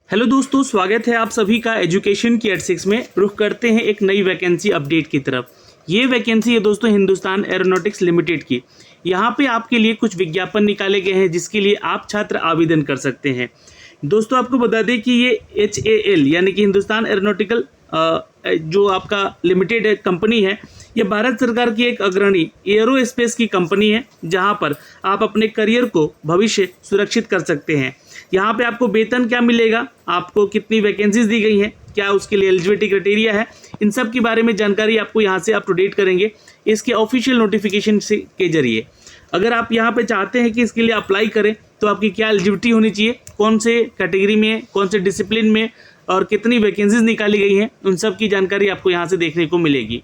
Hello दोस्तों, स्वागत है आप सभी का एजुकेशन की एट 6 में। रुख करते हैं एक नई वैकेंसी अपडेट की तरफ। ये वैकेंसी है दोस्तों हिंदुस्तान एरोनॉटिक्स लिमिटेड की। यहाँ पे आपके लिए कुछ विज्ञापन निकाले गए हैं जिसके लिए आप छात्र आवेदन कर सकते हैं। दोस्तों आपको बता दें कि ये HAL यानी कि हिंदुस्तान एरोनॉटिकल जो आपका लिमिटेड कंपनी है, ये भारत सरकार की एक अग्रणी एरोस्पेस की कंपनी है जहां पर आप अपने करियर को भविष्य सुरक्षित कर सकते हैं। यहाँ पे आपको वेतन क्या मिलेगा, आपको कितनी वैकेंसीज दी गई हैं, क्या उसके लिए एलिजिबिलिटी क्राइटेरिया है, इन सब के बारे में जानकारी आपको यहाँ से अप टू डेट करेंगे इसके ऑफिशियल नोटिफिकेशन से के जरिए। अगर आप यहाँ पे चाहते हैं कि इसके लिए अप्लाई करें तो आपकी क्या एलिजिबिलिटी होनी चाहिए, कौन से कैटेगरी में, कौन से डिसिप्लिन में और कितनी वैकेंसीज निकाली गई हैं, उन सब की जानकारी आपको यहाँ से देखने को मिलेगी।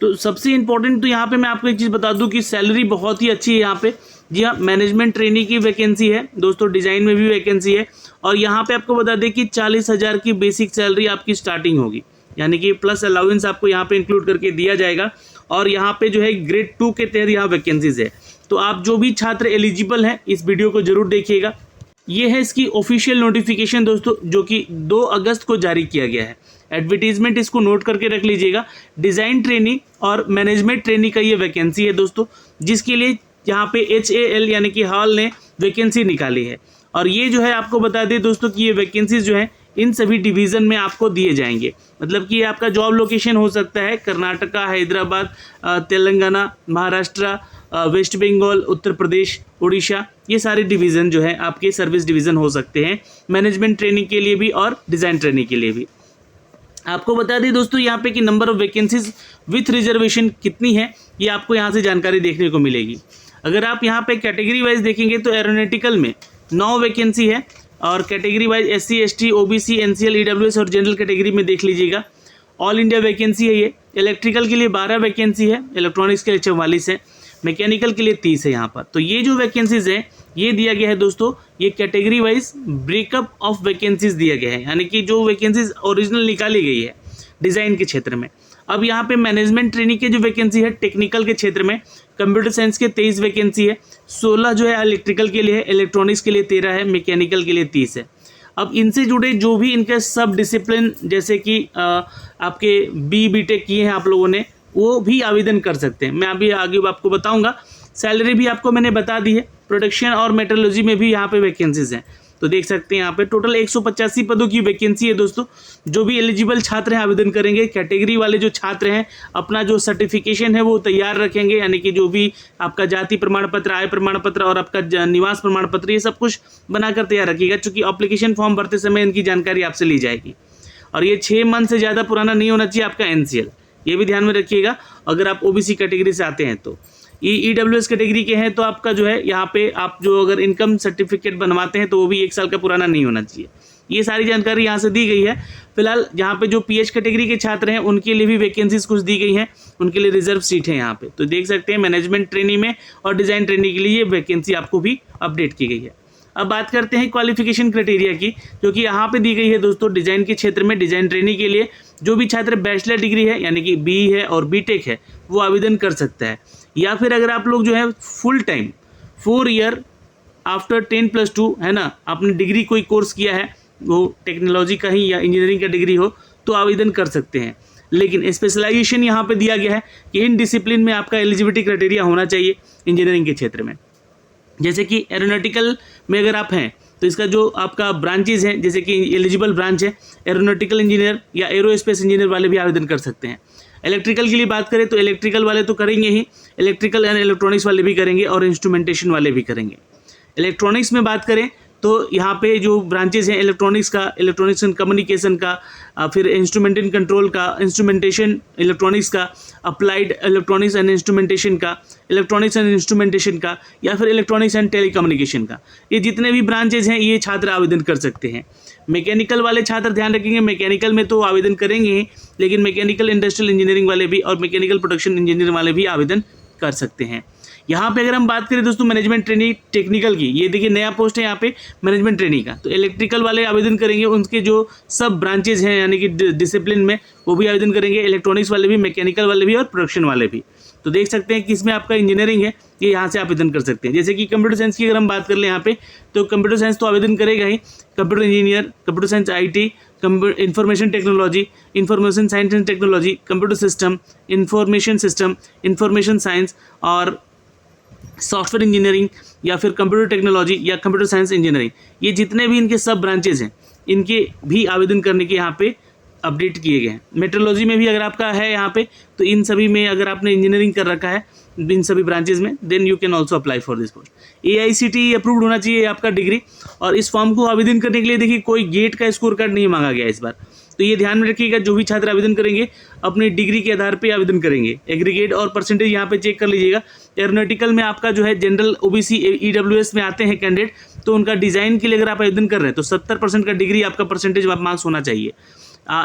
तो सबसे इम्पोर्टेंट तो यहाँ पे मैं आपको एक चीज़ बता दूँ कि सैलरी बहुत ही अच्छी है यहाँ पे। जी हाँ, मैनेजमेंट ट्रेनी की वैकेंसी है दोस्तों, डिज़ाइन में भी वैकेंसी है और यहाँ पे आपको बता दें कि 40,000 की बेसिक सैलरी आपकी स्टार्टिंग होगी, यानी कि प्लस अलाउंस आपको यहाँ पे इंक्लूड करके दिया जाएगा। और यहाँ पे जो है ग्रेड 2 के तहत यहाँ वैकेंसीज है। तो आप जो भी छात्र एलिजिबल हैं इस वीडियो को जरूर देखिएगा। ये है इसकी ऑफिशियल नोटिफिकेशन दोस्तों, जो कि 2 अगस्त को जारी किया गया है। एडवर्टीजमेंट इसको नोट करके रख लीजिएगा। डिज़ाइन ट्रेनी और मैनेजमेंट ट्रेनी का ये वैकेंसी है दोस्तों, जिसके लिए यहाँ पे HAL यानी कि हॉल ने वैकेंसी निकाली है। और ये जो है आपको बता दें दोस्तों कि ये वैकेंसीज जो है इन सभी डिवीज़न में आपको दिए जाएंगे। मतलब कि ये आपका जॉब लोकेशन हो सकता है कर्नाटका, हैदराबाद, तेलंगाना, महाराष्ट्र, वेस्ट बंगाल, उत्तर प्रदेश, उड़ीसा, ये सारे डिवीज़न जो है आपके सर्विस डिवीज़न हो सकते हैं, मैनेजमेंट ट्रेनिंग के लिए भी और डिज़ाइन ट्रेनिंग के लिए भी। आपको बता दें दोस्तों यहाँ पे कि number of vacancies with reservation कितनी है, ये आपको यहाँ से जानकारी देखने को मिलेगी। अगर आप यहाँ पे कैटेगरी वाइज देखेंगे तो एरोनॉटिकल में 9 वैकेंसी है और category wise SC, ST, OBC, NCL, EWS और जनरल कैटेगरी में देख लीजिएगा। ऑल इंडिया वैकेंसी है ये। इलेक्ट्रिकल के लिए 12 वैकेंसी है, इलेक्ट्रॉनिक्स के लिए 44 है, मैकेनिकल के लिए 30 है यहाँ पर। तो ये जो वैकेंसीज है ये दिया गया है दोस्तों, ये category wise breakup of vacancies दिया गया है, यानी कि जो वैकेंसीज ओरिजिनल निकाली गई है डिज़ाइन के क्षेत्र में। अब यहाँ पे मैनेजमेंट ट्रेनिंग की जो वैकेंसी है टेक्निकल के क्षेत्र में, कंप्यूटर साइंस के 23 वैकेंसी है, 16 जो है इलेक्ट्रिकल के लिए है, इलेक्ट्रॉनिक्स के लिए 13 है, मैकेनिकल के लिए 30 है। अब इनसे जुड़े जो भी इनके सब डिसिप्लिन जैसे कि आपके BTech किए हैं आप लोगों ने, वो भी आवेदन कर सकते हैं। मैं अभी आगे आपको बताऊंगा। सैलरी भी आपको मैंने बता दी है। प्रोडक्शन और मेट्रोलॉजी में भी यहाँ पे वैकेंसीज हैं, तो देख सकते हैं यहाँ पे टोटल 185 पदों की वैकेंसी है दोस्तों। जो भी एलिजिबल छात्र हैं आवेदन करेंगे। कैटेगरी वाले जो छात्र हैं अपना जो सर्टिफिकेशन है वो तैयार रखेंगे, यानी कि जो भी आपका जाति प्रमाण पत्र, आय प्रमाण पत्र और आपका निवास प्रमाण पत्र, ये सब कुछ बनाकर तैयार रखिएगा, चूँकि एप्लीकेशन फॉर्म भरते समय इनकी जानकारी आपसे ली जाएगी। और ये 6 मंथ से ज़्यादा पुराना नहीं होना चाहिए आपका NCL, ये भी ध्यान में रखिएगा। अगर आप OBC कैटेगरी से आते हैं तो EWS कैटेगरी के हैं तो आपका जो है यहाँ पे आप जो अगर इनकम सर्टिफिकेट बनवाते हैं तो वो भी 1 साल का पुराना नहीं होना चाहिए। ये सारी जानकारी यहाँ से दी गई है। फिलहाल यहाँ पे जो PH कैटेगरी के छात्र हैं उनके लिए भी वैकेंसीज कुछ दी गई हैं, उनके लिए रिजर्व सीट है यहाँ पे। तो देख सकते हैं मैनेजमेंट ट्रेनिंग में और डिज़ाइन ट्रेनिंग के लिए ये वैकेंसी आपको भी अपडेट की गई है। अब बात करते हैं क्वालिफिकेशन क्राइटेरिया की, जो कि यहाँ पे दी गई है दोस्तों। डिज़ाइन के क्षेत्र में डिज़ाइन ट्रेनिंग के लिए जो भी छात्र बैचलर डिग्री है यानी कि BE है और BTech है वो आवेदन कर सकता है। या फिर अगर आप लोग जो है फुल टाइम 4 ईयर आफ्टर 10+2 है ना, आपने डिग्री कोई कोर्स किया है, वो टेक्नोलॉजी का ही या इंजीनियरिंग का डिग्री हो तो आवेदन कर सकते हैं। लेकिन स्पेशलाइजेशन यहाँ पे दिया गया है कि इन डिसिप्लिन में आपका एलिजिबिलिटी क्राइटेरिया होना चाहिए इंजीनियरिंग के क्षेत्र में। जैसे कि एरोनॉटिकल में अगर आप हैं तो इसका जो आपका ब्रांचेज हैं, जैसे कि एलिजिबल ब्रांच है एरोनॉटिकल इंजीनियर या एरोस्पेस इंजीनियर वाले भी आवेदन कर सकते हैं। इलेक्ट्रिकल के लिए बात करें तो इलेक्ट्रिकल वाले तो करेंगे ही, इलेक्ट्रिकल एंड इलेक्ट्रॉनिक्स वाले भी करेंगे और इंस्ट्रूमेंटेशन वाले भी करेंगे। इलेक्ट्रॉनिक्स में बात करें तो यहाँ पे जो ब्रांचेज हैं इलेक्ट्रॉनिक्स का, इलेक्ट्रॉनिक्स एंड कम्युनिकेशन का, फिर इंस्ट्रूमेंट एंड कंट्रोल का, इंस्ट्रूमेंटेशन इलेक्ट्रॉनिक्स का, अप्लाइड इलेक्ट्रॉनिक्स एंड इंस्ट्रूमेंटेशन का, इलेक्ट्रॉनिक्स एंड इंस्ट्रूमेंटेशन का, या फिर इलेक्ट्रॉनिक्स एंड टेलीकम्युनिकेशन का, ये जितने भी ब्रांचेज हैं ये छात्र आवेदन कर सकते हैं। मैकेनिकल वाले छात्र ध्यान रखेंगे, मैकेनिकल में तो आवेदन करेंगे ही, लेकिन मैकेनिकल इंडस्ट्रियल इंजीनियरिंग वाले भी और मैकेनिकल प्रोडक्शन इंजीनियर वाले भी आवेदन कर सकते हैं। यहाँ पे अगर हम बात करें दोस्तों मैनेजमेंट ट्रेनिंग टेक्निकल की, ये देखिए नया पोस्ट है यहाँ पे मैनेजमेंट ट्रेनिंग का, तो इलेक्ट्रिकल वाले आवेदन करेंगे, उनके जो सब ब्रांचेज हैं यानी कि डिसिप्लिन में वो भी आवेदन करेंगे, इलेक्ट्रॉनिक्स वाले भी, मैकेनिकल वाले भी और प्रोडक्शन वाले भी। तो देख सकते हैं कि इसमें आपका इंजीनियरिंग है, ये यहाँ से आवेदन कर सकते हैं। जैसे कि कंप्यूटर साइंस की अगर हम बात कर लें यहाँ पे, तो कंप्यूटर साइंस तो आवेदन करेगा ही, computer engineer, computer science IT, computer information technology, information science and technology, computer system, information science और सॉफ्टवेयर इंजीनियरिंग या फिर कंप्यूटर टेक्नोलॉजी या कंप्यूटर साइंस इंजीनियरिंग, ये जितने भी इनके सब ब्रांचेज हैं, इनके भी आवेदन करने के यहाँ पे अपडेट किए गए हैं। मेट्रोलॉजी में भी अगर आपका है यहाँ पे, तो इन सभी में अगर आपने इंजीनियरिंग कर रखा है इन सभी ब्रांचेज में, then you can also apply for this post. AICTE approved होना चाहिए आपका डिग्री। और इस फॉर्म को आवेदन करने के लिए देखिए कोई गेट का स्कोर कार्ड नहीं मांगा गया इस बार, तो ये ध्यान में रखिएगा। जो भी छात्र आवेदन करेंगे अपनी डिग्री के आधार पे आवेदन करेंगे। एग्रीगेट और परसेंटेज यहाँ पे चेक कर लीजिएगा। एरोनॉटिकल में आपका जो है जनरल OBC EWS में आते हैं कैंडिडेट, तो उनका डिज़ाइन के लिए अगर आप आवेदन कर रहे हैं तो 70% का डिग्री आपका परसेंटेज मार्क्स होना चाहिए।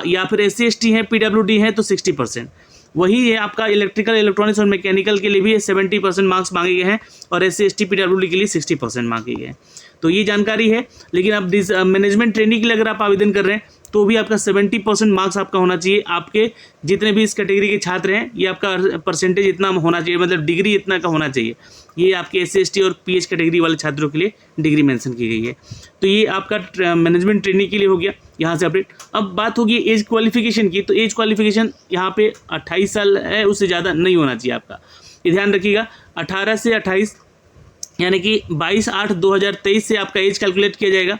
या फिर SC ST है, PWD है तो 60%। वही है आपका इलेक्ट्रिकल, इलेक्ट्रॉनिक्स और मैकेनिकल के लिए भी 70% मार्क्स मांगे गए हैं और SC ST PWD के लिए 60% मांगे गए हैं। तो ये जानकारी है। लेकिन अब मैनेजमेंट ट्रेनिंग के लिए अगर आप आवेदन कर रहे हैं तो भी आपका 70% मार्क्स आपका होना चाहिए। आपके जितने भी इस कैटेगरी के छात्र हैं, ये आपका परसेंटेज इतना होना चाहिए, मतलब डिग्री इतना का होना चाहिए। ये आपके SC ST और PH कैटेगरी वाले छात्रों के लिए डिग्री मेंशन की गई है। तो ये आपका मैनेजमेंट ट्रेनिंग के लिए हो गया यहाँ से अपडेट। अब बात होगी एज क्वालिफिकेशन की, तो एज क्वालिफिकेशन यहाँ पे 28 साल है, उससे ज़्यादा नहीं होना चाहिए आपका, ये ध्यान रखिएगा। 18 से 28 यानी कि 22/8/2023 से आपका एज कैलकुलेट किया जाएगा,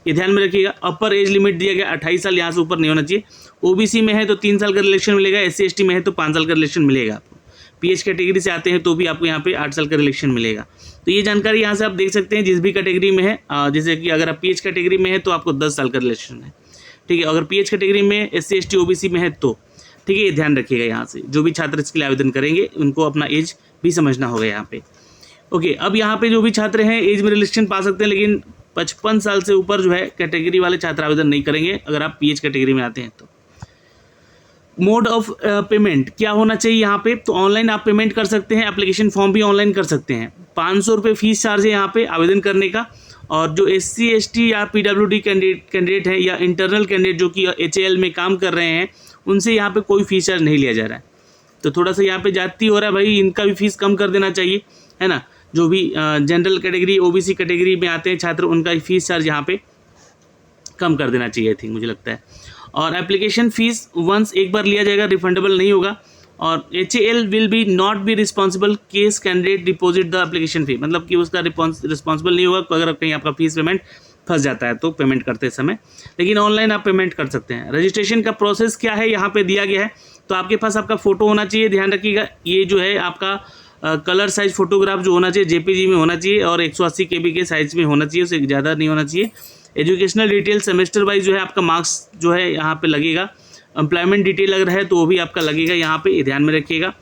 ये ध्यान में रखिएगा। अपर एज लिमिट दिया गया 28 साल, यहाँ से ऊपर नहीं होना चाहिए। OBC में है तो 3 साल का रिलेक्शन मिलेगा, SC ST में है तो 5 साल का रिलेक्शन मिलेगा आपको। PH कैटेगरी से आते हैं तो भी आपको यहाँ पे 8 साल का रिलेक्शन मिलेगा। तो ये जानकारी यहाँ से आप देख सकते हैं जिस भी कैटेगरी में है। जैसे कि अगर आप PH कैटेगरी में है तो आपको 10 साल का रिलेक्शन है, ठीक है। अगर PH कैटेगरी में SC ST OBC में है तो ठीक है, ये ध्यान रखिएगा। यहाँ से जो भी छात्र इसके लिए आवेदन करेंगे उनको अपना एज भी समझना होगा यहाँ पे। ओके, अब यहाँ पे जो भी छात्र हैं एज में रिलेक्शन पा सकते हैं, लेकिन 55 साल से ऊपर जो है कैटेगरी वाले छात्र आवेदन नहीं करेंगे अगर आप PH कैटेगरी में आते हैं तो। मोड ऑफ पेमेंट क्या होना चाहिए यहाँ पे, तो ऑनलाइन आप पेमेंट कर सकते हैं, एप्लीकेशन फॉर्म भी ऑनलाइन कर सकते हैं। 500 रुपये फीस चार्ज है यहाँ पे आवेदन करने का। और जो SC ST या PWD कैंडिडेट है या इंटरनल कैंडिडेट जो कि HAL में काम कर रहे हैं, उनसे यहाँ पे कोई फीस चार्ज नहीं लिया जा रहा है। तो थोड़ा सा यहाँ पे जाती हो रहा है भाई, इनका भी फीस कम कर देना चाहिए, है ना। जो भी जनरल कैटेगरी OBC कैटेगरी में आते हैं छात्र, उनका फीस चार्ज यहाँ पे कम कर देना चाहिए, आई थिंक, मुझे लगता है। और एप्लीकेशन फ़ीस वंस एक बार लिया जाएगा, रिफंडेबल नहीं होगा। और HAL will be not be responsible case candidate deposit the application fee, मतलब कि उसका रिस्पॉन्सिबल नहीं होगा अगर कहीं आपका फीस पेमेंट फंस जाता है तो पेमेंट करते समय, लेकिन ऑनलाइन आप पेमेंट कर सकते हैं। रजिस्ट्रेशन का प्रोसेस क्या है यहाँ पे दिया गया है, तो आपके पास आपका फ़ोटो होना चाहिए, ध्यान रखिएगा। ये जो है आपका कलर साइज फोटोग्राफ जो होना चाहिए JPG में होना चाहिए और 180 KB के साइज़ में होना चाहिए, उससे ज़्यादा नहीं होना चाहिए। एजुकेशनल डिटेल सेमेस्टर वाइज जो है आपका मार्क्स जो है यहाँ पे लगेगा। एम्प्लॉयमेंट डिटेल अगर है तो वो भी आपका लगेगा यहाँ पे, ध्यान में रखिएगा।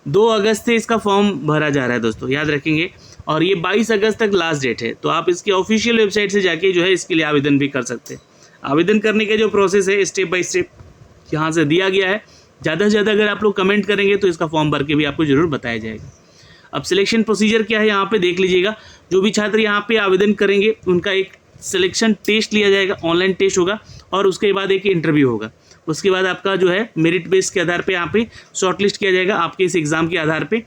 2 अगस्त से इसका फॉर्म भरा जा रहा है दोस्तों, याद रखेंगे। और ये 22 अगस्त तक लास्ट डेट है, तो आप इसकी ऑफिशियल वेबसाइट से जाके जो है इसके लिए आवेदन भी कर सकते हैं। आवेदन करने का जो प्रोसेस है स्टेप बाय स्टेप यहाँ से दिया गया है। ज़्यादा से ज़्यादा अगर आप लोग कमेंट करेंगे तो इसका फॉर्म भर के भी आपको ज़रूर बताया जाएगा। अब सिलेक्शन प्रोसीजर क्या है यहाँ पे देख लीजिएगा। जो भी छात्र यहाँ पे आवेदन करेंगे उनका एक सिलेक्शन टेस्ट लिया जाएगा, ऑनलाइन टेस्ट होगा, और उसके बाद एक इंटरव्यू होगा। उसके बाद आपका जो है मेरिट बेस के आधार पे यहाँ पे शॉर्टलिस्ट किया जाएगा आपके इस एग्ज़ाम के आधार पे।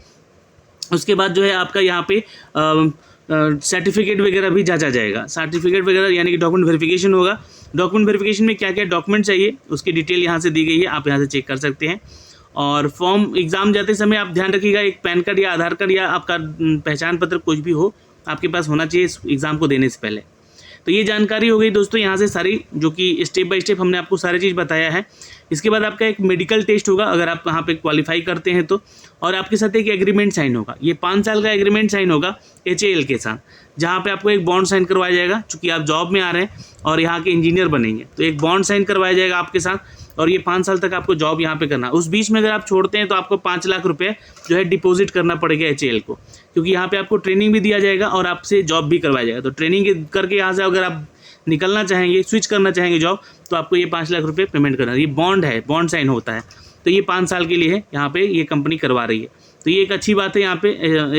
उसके बाद जो है आपका यहाँ पे सर्टिफिकेट वगैरह भी जांचा जाएगा। सर्टिफिकेट वगैरह यानी कि डॉक्यूमेंट वेरिफिकेशन होगा। डॉक्यूमेंट वेरिफिकेशन में क्या क्या डॉक्यूमेंट चाहिए उसकी डिटेल यहाँ से दी गई है, आप यहाँ से चेक कर सकते हैं। और फॉर्म एग्ज़ाम जाते समय आप ध्यान रखिएगा, एक पैन कार्ड या आधार कार्ड या आपका पहचान पत्र कुछ भी हो आपके पास होना चाहिए इस एग्ज़ाम को देने से पहले। तो ये जानकारी हो गई दोस्तों यहाँ से सारी, जो कि स्टेप बाय स्टेप हमने आपको सारी चीज़ बताया है। इसके बाद आपका एक मेडिकल टेस्ट होगा अगर आप वहाँ पे क्वालिफाई करते हैं तो, और आपके साथ एक एग्रीमेंट साइन होगा। ये 5 साल का एग्रीमेंट साइन होगा HAL के साथ, जहाँ पे आपको एक बॉन्ड साइन करवाया जाएगा। चूँकि आप जॉब में आ रहे हैं और यहाँ के इंजीनियर बनेंगे, तो एक बॉन्ड साइन करवाया जाएगा आपके साथ, और ये 5 साल तक आपको जॉब यहाँ पे करना। उस बीच में अगर आप छोड़ते हैं तो आपको 5 लाख रुपए जो है डिपॉजिट करना पड़ेगा HAL को, क्योंकि यहाँ पे आपको ट्रेनिंग भी दिया जाएगा और आपसे जॉब भी करवाया जाएगा। तो ट्रेनिंग करके यहाँ से अगर आप निकलना चाहेंगे, स्विच करना चाहेंगे जॉब, तो आपको ये 5 लाख रुपए पेमेंट करना है। ये बॉन्ड है, बॉन्ड साइन होता है, तो ये 5 साल के लिए है, यहाँ पे ये कंपनी करवा रही है। तो ये एक अच्छी बात है, यहाँ पे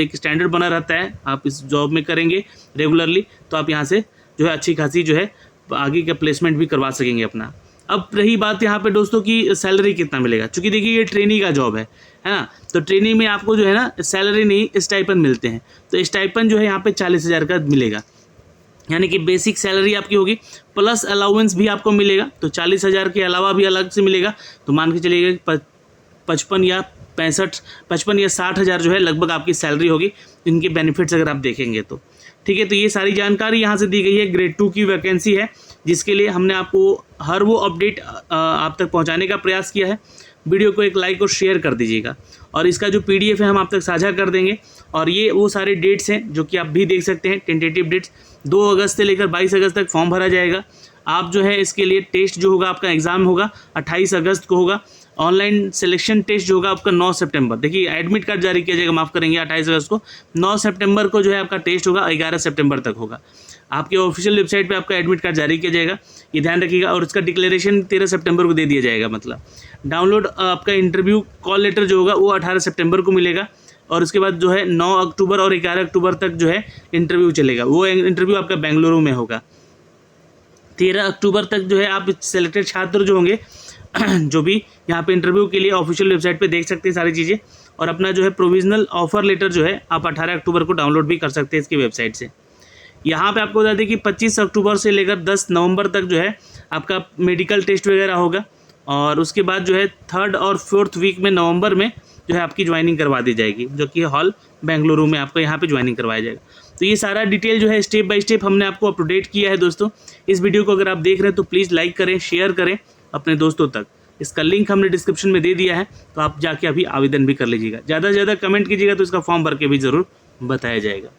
एक स्टैंडर्ड बना रहता है। आप इस जॉब में करेंगे रेगुलरली तो आप यहाँ से जो है अच्छी खासी जो है आगे का प्लेसमेंट भी करवा सकेंगे अपना। अब रही बात यहाँ पे दोस्तों की सैलरी कितना मिलेगा, चूँकि देखिए ये ट्रेनिंग का जॉब है ना। तो ट्रेनिंग में आपको जो है ना सैलरी नहीं स्टाइपेंड मिलते हैं। तो स्टाइपेंड जो है यहाँ पे 40,000 का मिलेगा, यानी कि बेसिक सैलरी आपकी होगी प्लस अलाउंस भी आपको मिलेगा। तो 40,000 के अलावा भी अलग से मिलेगा। तो मान के चलिएगा 55 या 60,000 जो है लगभग आपकी सैलरी होगी इनके बेनिफिट्स अगर आप देखेंगे तो। ठीक है, तो ये सारी जानकारी यहाँ से दी गई है। ग्रेड 2 की वैकेंसी है जिसके लिए हमने आपको हर वो अपडेट आप तक पहुँचाने का प्रयास किया है। वीडियो को एक लाइक और शेयर कर दीजिएगा, और इसका जो PDF है हम आप तक साझा कर देंगे। और ये वो सारे डेट्स हैं जो कि आप भी देख सकते हैं, टेंटेटिव डेट्स। 2 अगस्त से लेकर 22 अगस्त तक फॉर्म भरा जाएगा। आप जो है इसके लिए टेस्ट जो होगा आपका एग्ज़ाम होगा 28 अगस्त को होगा। ऑनलाइन सिलेक्शन टेस्ट जो होगा आपका 9 सितंबर, देखिए एडमिट कार्ड जारी किया जाएगा, माफ़ करेंगे 28 अगस्त को। 9 सितंबर को जो है आपका टेस्ट होगा, 11 सितंबर तक होगा। आपके ऑफिशियल वेबसाइट पे आपका एडमिट कार्ड जारी किया जाएगा, ये ध्यान रखिएगा। और इसका डिक्लेरेशन 13 सितंबर को दे दिया जाएगा। मतलब डाउनलोड आपका इंटरव्यू कॉल लेटर जो होगा वो 18 सितंबर को मिलेगा। और उसके बाद जो है 9 अक्टूबर और 11 अक्टूबर तक जो है इंटरव्यू चलेगा। वो इंटरव्यू आपका बेंगलुरु में होगा। 13 अक्टूबर तक जो है आप सेलेक्टेड छात्र जो होंगे जो भी यहाँ पे इंटरव्यू के लिए ऑफिशियल वेबसाइट पे देख सकते हैं सारी चीज़ें। और अपना जो है प्रोविजनल ऑफर लेटर जो है आप 18 अक्टूबर को डाउनलोड भी कर सकते हैं इसकी वेबसाइट से। यहाँ पे आपको बता दें कि 25 अक्टूबर से लेकर 10 नवंबर तक जो है आपका मेडिकल टेस्ट वगैरह होगा। और उसके बाद जो है 3rd और 4th वीक में नवंबर में जो है आपकी ज्वाइनिंग करवा दी जाएगी, जो कि हॉल बेंगलुरु में आपको यहाँ पे ज्वाइनिंग करवाया जाएगा। तो ये सारा डिटेल जो है स्टेप बाय स्टेप हमने आपको अपडेट किया है दोस्तों। इस वीडियो को अगर आप देख रहे हैं तो प्लीज़ लाइक करें, शेयर करें अपने दोस्तों तक। इसका लिंक हमने डिस्क्रिप्शन में दे दिया है, तो आप जाके अभी आवेदन भी कर लीजिएगा। ज़्यादा से ज़्यादा कमेंट कीजिएगा तो इसका फॉर्म भर के भी ज़रूर बताया जाएगा।